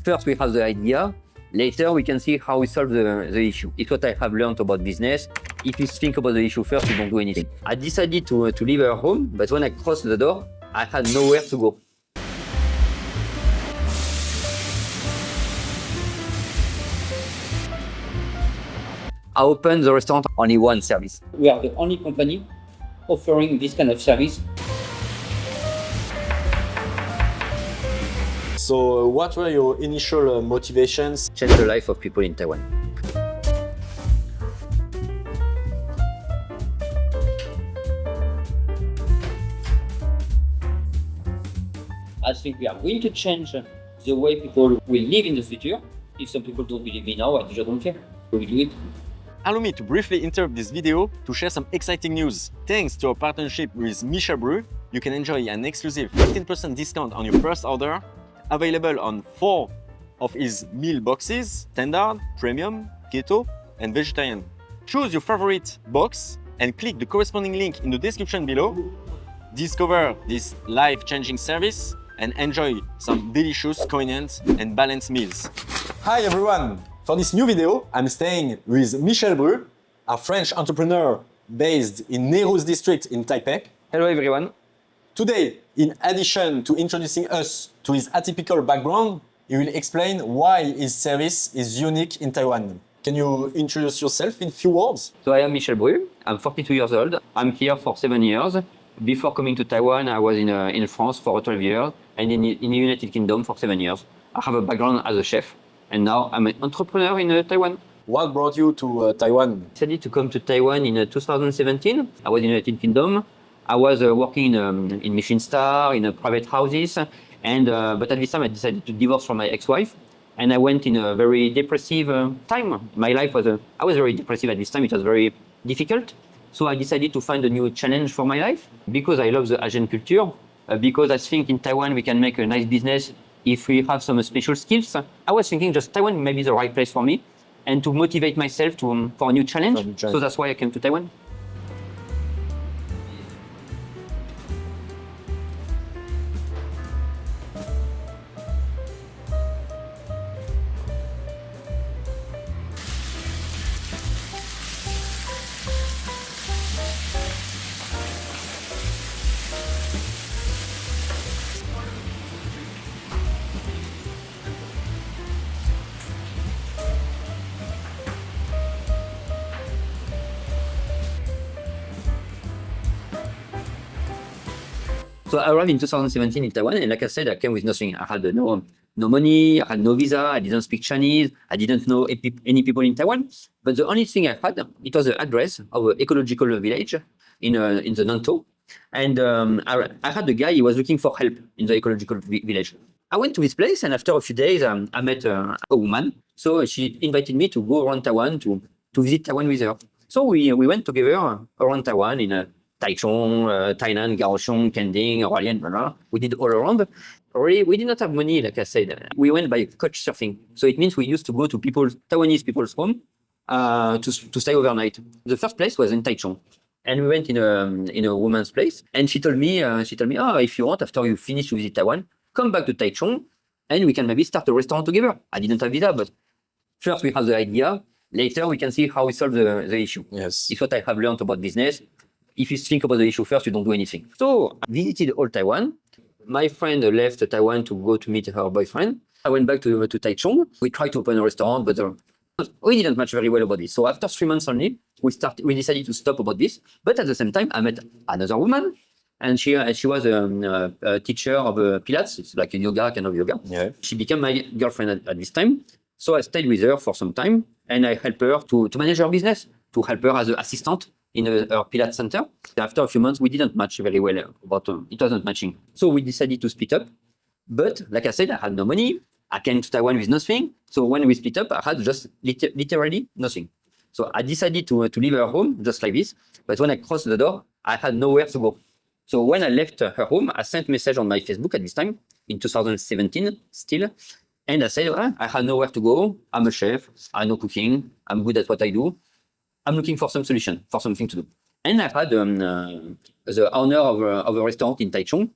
First, we have the idea. Later, we can see how we solve the issue. It's what I have learned about business. If you think about the issue first, you don't do anything. I decided to leave our home, but when I crossed the door, I had nowhere to go. I opened the restaurant, only one service. We are the only company offering this kind of service. So what were your initial motivations? Change the life of people in Taiwan. I think we are going to change the way people will live in the future. If some people don't believe me now, I just don't care. We will do it. Allow me to briefly interrupt this video to share some exciting news. Thanks to our partnership with Michel Bru, you can enjoy an exclusive 15% discount on your first order, available on 4 of his meal boxes: standard, premium, keto, and vegetarian. Choose your favorite box and click the corresponding link in the description below. Discover this life-changing service and enjoy some delicious, convenient, and balanced meals. Hi everyone! For this new video, I'm staying with Michel Bru, a French entrepreneur based in Nehru's district in Taipei. Hello everyone. Today, in addition to introducing us to his atypical background, he will explain why his service is unique in Taiwan. Can you introduce yourself in few words? So I am Michel Bru. I'm 42 years old. I'm here for 7 years. Before coming to Taiwan, I was in France for 12 years and in the United Kingdom for 7 years. I have a background as a chef and now I'm an entrepreneur in Taiwan. What brought you to Taiwan? I decided to come to Taiwan in 2017. I was in the United Kingdom. I was working in Michelin star, in private houses, and but at this time I decided to divorce from my ex-wife, and I went in a very depressive time. My life was I was very depressive at this time. It was very difficult, so I decided to find a new challenge for my life because I love the Asian culture. Because I think in Taiwan we can make a nice business if we have some special skills. I was thinking just Taiwan may be the right place for me, and to motivate myself to for a new challenge. So that's why I came to Taiwan. So I arrived in 2017 in Taiwan, and like I said, I came with nothing. I had no money, I had no visa, I didn't speak Chinese, I didn't know any people in Taiwan. But the only thing I had, it was the address of an ecological village in the Nantou. And I had a guy, he was looking for help in the ecological village. I went to this place, and after a few days, I met a woman. So she invited me to go around Taiwan, to visit Taiwan with her. So we went together around Taiwan in Taichung, Tainan, Kaohsiung, Kending, Hualien, blah, blah. We did all around. Already, we did not have money, like I said. We went by couch surfing. So it means we used to go to Taiwanese people's home to stay overnight. The first place was in Taichung. And we went in a woman's place. And she told me, oh, if you want, after you finish to visit Taiwan, come back to Taichung and we can maybe start a restaurant together. I didn't have visa, but first we have the idea. Later we can see how we solve the issue. Yes. It's what I have learned about business. If you think about the issue first, you don't do anything. So I visited all Taiwan. My friend left Taiwan to go to meet her boyfriend. I went back to Taichung. We tried to open a restaurant, but we didn't match very well about this. So after 3 months only, we decided to stop about this. But at the same time, I met another woman, and she was a teacher of Pilates. It's like a yoga, kind of yoga. Yeah. She became my girlfriend at this time. So I stayed with her for some time, and I helped her to manage her business, to help her as an assistant in her Pilates center. After a few months, we didn't match very well, but it wasn't matching. So we decided to split up. But like I said, I had no money. I came to Taiwan with nothing. So when we split up, I had just literally nothing. So I decided to leave her home just like this. But when I crossed the door, I had nowhere to go. So when I left her home, I sent a message on my Facebook at this time, in 2017 still. And I said, I had nowhere to go. I'm a chef. I know cooking. I'm good at what I do. I'm looking for some solution, for something to do. And I had the owner of a restaurant in Taichung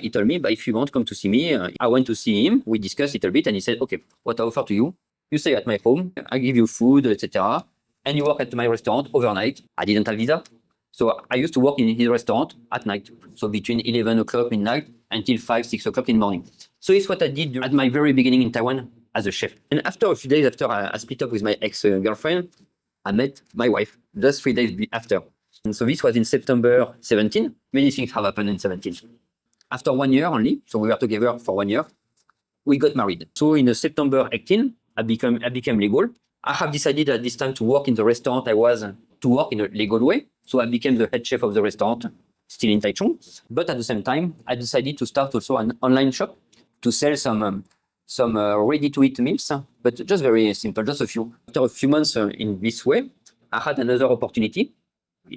he told me, but if you want, come to see me. I went to see him. We discussed it a bit, and he said, okay, what I offer to you, you stay at my home, I give you food, etc., and you work at my restaurant overnight. I didn't have visa, so I used to work in his restaurant at night, so between 11 o'clock midnight until 5, 6 o'clock in the morning. So it's what I did at my very beginning in Taiwan as a chef. And after a few days after I split up with my ex-girlfriend, I met my wife just 3 days after. And so this was in September 17. Many things have happened in 17. After 1 year only, so we were together for 1 year, we got married. So in September 18, I became legal. I have decided at this time to work in the restaurant I was to work in a legal way. So I became the head chef of the restaurant, still in Taichung. But at the same time, I decided to start also an online shop to sell some ready-to-eat meals, but just very simple, just a few. After a few months in this way, I had another opportunity.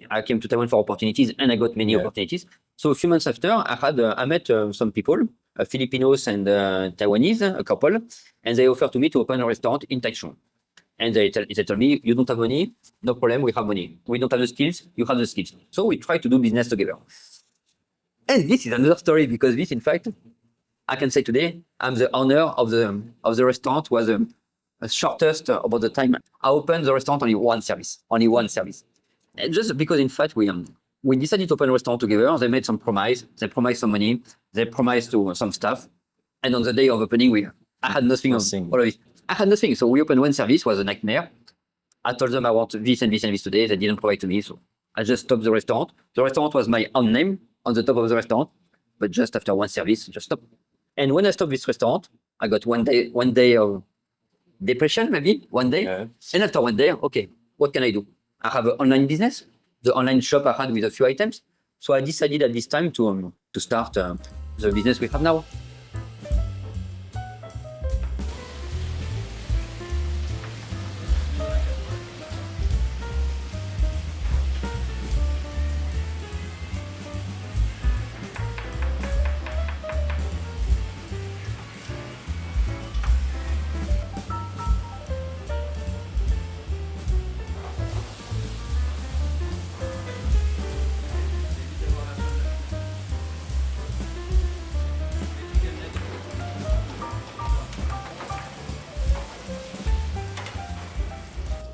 I came to Taiwan for opportunities, and I got many opportunities. So a few months after, I met some people, Filipinos and Taiwanese, a couple, and they offered to me to open a restaurant in Taichung. And they told me, you don't have money, no problem, we have money. We don't have the skills, you have the skills. So we try to do business together. And this is another story, because this, in fact, I can say today, I'm the owner of the restaurant, was the shortest about the time. I opened the restaurant only one service. And just because, in fact, we decided to open a restaurant together. They made some promise. They promised some money. They promised to some stuff. And on the day of opening, I had nothing. All of it. I had nothing. So we opened one service. It was a nightmare. I told them I want this and this and this today. They didn't provide to me. So I just stopped the restaurant. The restaurant was my own name on the top of the restaurant. But just after one service, just stopped. And when I stopped this restaurant, I got one day of depression, maybe, one day. Yeah. And after 1 day, okay, what can I do? I have an online business, the online shop I had with a few items. So I decided at this time to start the business we have now.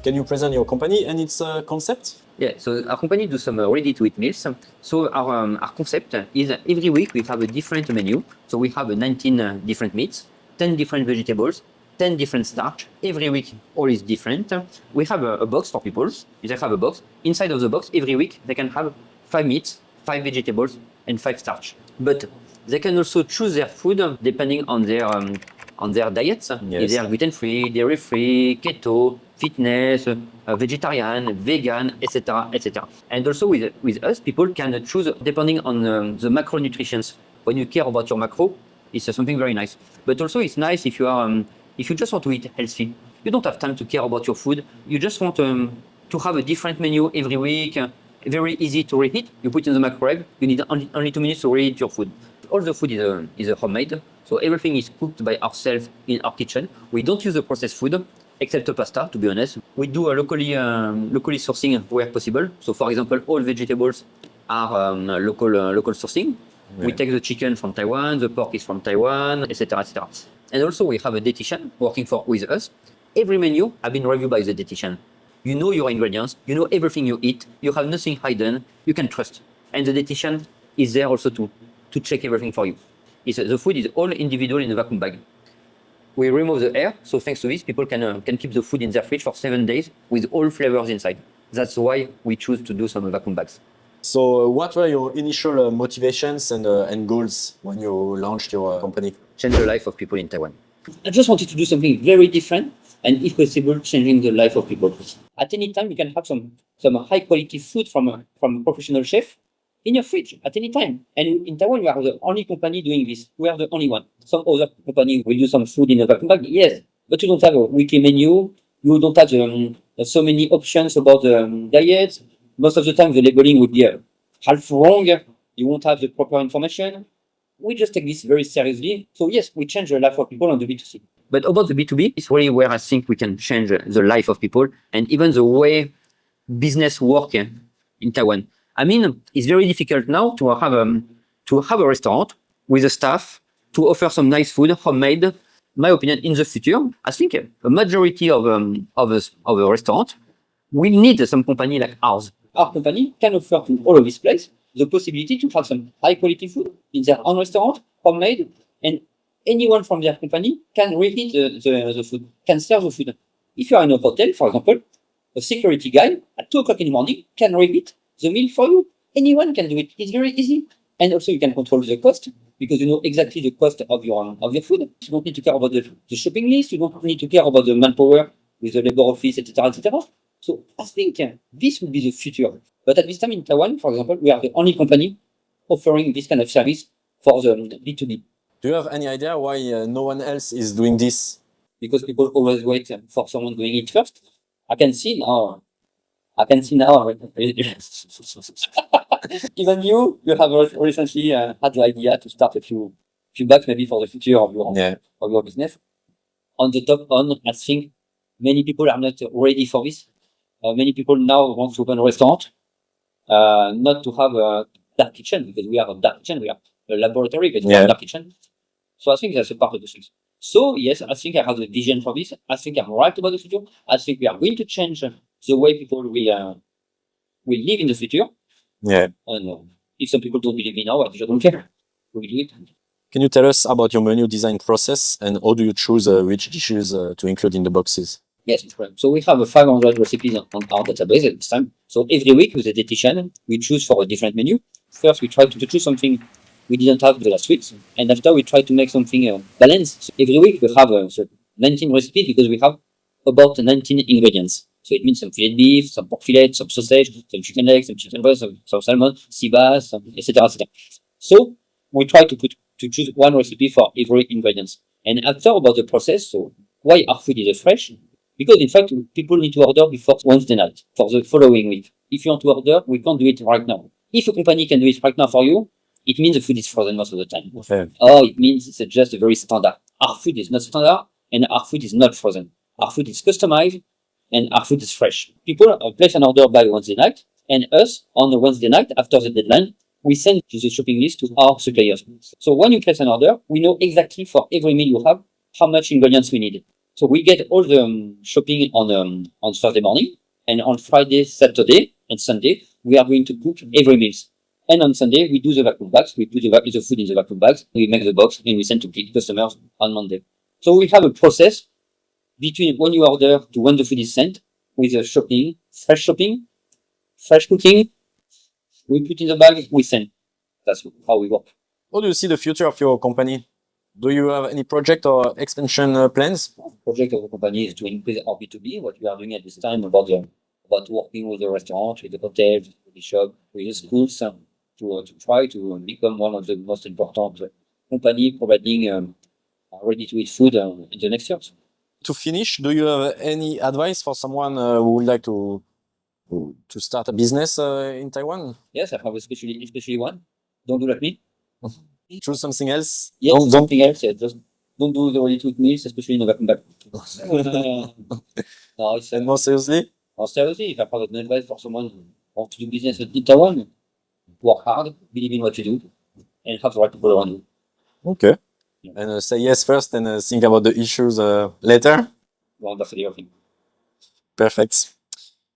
Can you present your company and its concept? Yeah, so our company does some ready-to-eat meals. So our concept is every week we have a different menu. So we have 19 different meats, 10 different vegetables, 10 different starch. Every week, all is different. We have a box for people. They have a box. Inside of the box, every week, they can have 5 meats, 5 vegetables, and 5 starch. But they can also choose their food depending on their diets. Yes. If they are gluten-free, dairy-free, keto, fitness, vegetarian, vegan, etc., etc. And also with us, people can choose depending on the macronutrients. When you care about your macro, it's something very nice. But also it's nice if you just want to eat healthy. You don't have time to care about your food. You just want to have a different menu every week. Very easy to reheat. You put in the microwave. You need only 2 minutes to reheat your food. All the food is homemade. So everything is cooked by ourselves in our kitchen. We don't use the processed food, except the pasta, to be honest. We do a locally sourcing where possible. So for example, all vegetables are local sourcing. Yeah. We take the chicken from Taiwan, the pork is from Taiwan, etc., etc. And also we have a dietitian working with us. Every menu has been reviewed by the dietitian. You know your ingredients, you know everything you eat, you have nothing hidden, you can trust. And the dietitian is there also to check everything for you. The food is all individual in a vacuum bag. We remove the air, so thanks to this, people can keep the food in their fridge for 7 days with all flavors inside. That's why we choose to do some vacuum bags. So what were your initial motivations and goals when you launched your company? Change the life of people in Taiwan. I just wanted to do something very different and, if possible, changing the life of people. At any time, you can have some high quality food from a professional chef in your fridge at any time. And in Taiwan, we are the only company doing this. We are the only one. Some other company will do some food in a vacuum bag, yes, but you don't have a weekly menu. You don't have so many options about the diet. Most of the time, the labeling would be half wrong. You won't have the proper information. We just take this very seriously. So yes, we change the life of people on the B2C. But about the B2B, it's really where I think we can change the life of people and even the way business work in Taiwan. I mean, it's very difficult now to have a restaurant with the staff to offer some nice food, homemade. My opinion, in the future, I think a majority of a restaurant will need some company like ours. Our company can offer to all of this place the possibility to have some high quality food in their own restaurant, homemade, and anyone from their company can reheat the food, can serve the food. If you are in a hotel, for example, a security guy at 2 o'clock in the morning can reheat the meal for you. Anyone can do it. It's very easy. And also you can control the cost because you know exactly the cost of your food. You don't need to care about the shopping list. You don't need to care about the manpower with the labor office, etc., etc. So I think this will be the future. But at this time in Taiwan, for example, we are the only company offering this kind of service for the B2B. Do you have any idea why no one else is doing this? Because people always wait for someone doing it first. I can see now. Even you have recently had the idea to start a few bucks maybe for the future of your business. On the top on, I think many people are not ready for this. Many people now want to open a restaurant, not to have a dark kitchen, because we have a dark kitchen, we have a laboratory, but we have a dark kitchen. So I think that's a part of the things. So yes, I think I have the vision for this. I think I'm right about the future. I think we are going to change the way people will live in the future. Yeah. And if some people don't believe me now, I just don't care. We will do it. Can you tell us about your menu design process and how do you choose which dishes to include in the boxes? Yes, so we have 500 recipes on our database at this time. So every week with a dietitian, we choose for a different menu. First, we try to choose something we didn't have the last week, and after we try to make something balanced. So every week we have 19 recipes because we have about 19 ingredients. So it means some filet beef, some pork fillet, some sausage, some chicken legs, some chicken breast, some salmon, sea bass, etc., etc. So we try to choose one recipe for every ingredient. And after about the process, so why our food is fresh? Because in fact, people need to order before Wednesday night for the following week. If you want to order, we can't do it right now. If a company can do it right now for you, it means the food is frozen most of the time. Okay. Or it means it's just a very standard. Our food is not standard and our food is not frozen. Our food is customized and our food is fresh. People place an order by Wednesday night, and us, on the Wednesday night, after the deadline, we send the shopping list to our suppliers. So when you place an order, we know exactly for every meal you have, how much ingredients we need. So we get all the shopping on Thursday morning, and on Friday, Saturday, and Sunday, we are going to cook every meal. And on Sunday, we do the vacuum bags. We put the food in the vacuum bags. We make the box and we send to customers on Monday. So we have a process between when you order to when the food is sent with the shopping, fresh cooking. We put in the bag, we send. That's how we work. How do you see the future of your company? Do you have any project or expansion plans? The project of the company is to increase our B2B, what we are doing at this time about working with the restaurant, with the hotels, with the shop, with the schools, to try to become one of the most important company providing ready-to-eat food in the next years. To finish, do you have any advice for someone who would like to start a business in Taiwan? Yes, I have especially one. Don't do like me. Choose something else? Yes, Don't- something else. Yeah, just don't do the ready-to-eat meals, especially in the vacuum bag. No, it's And more seriously? seriously, if I have an advice for someone who wants to do business in Taiwan, work hard, believe in what you do, and have the right people around you. Okay. And say yes first and think about the issues later? Well, that's the other thing. Perfect.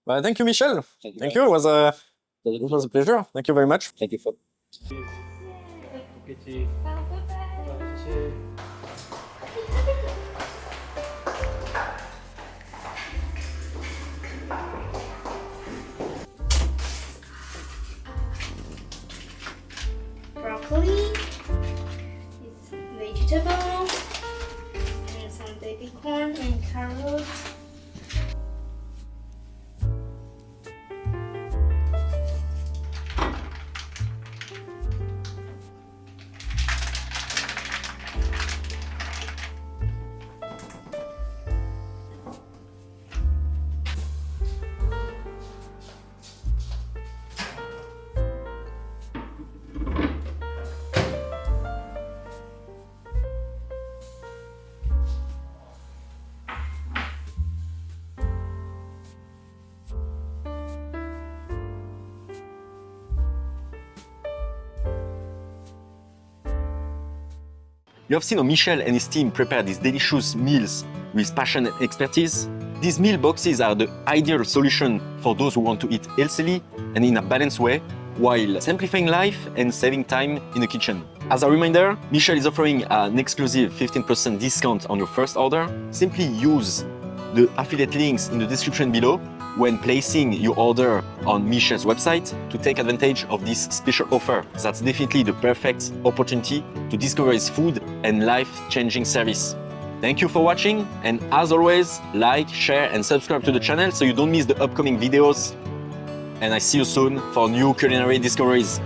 Well, thank you, Michel. Thank you. It was a pleasure. Thank you very much. Thank you for. Broccoli, it's vegetable, and some baby corn and carrots. You have seen how Michel and his team prepare these delicious meals with passion and expertise. These meal boxes are the ideal solution for those who want to eat healthily and in a balanced way, while simplifying life and saving time in the kitchen. As a reminder, Michel is offering an exclusive 15% discount on your first order. Simply use the affiliate links in the description below when placing your order on Michel's website to take advantage of this special offer. That's definitely the perfect opportunity to discover his food and life-changing service. Thank you for watching, and as always, like, share and subscribe to the channel so you don't miss the upcoming videos. And I see you soon for new culinary discoveries.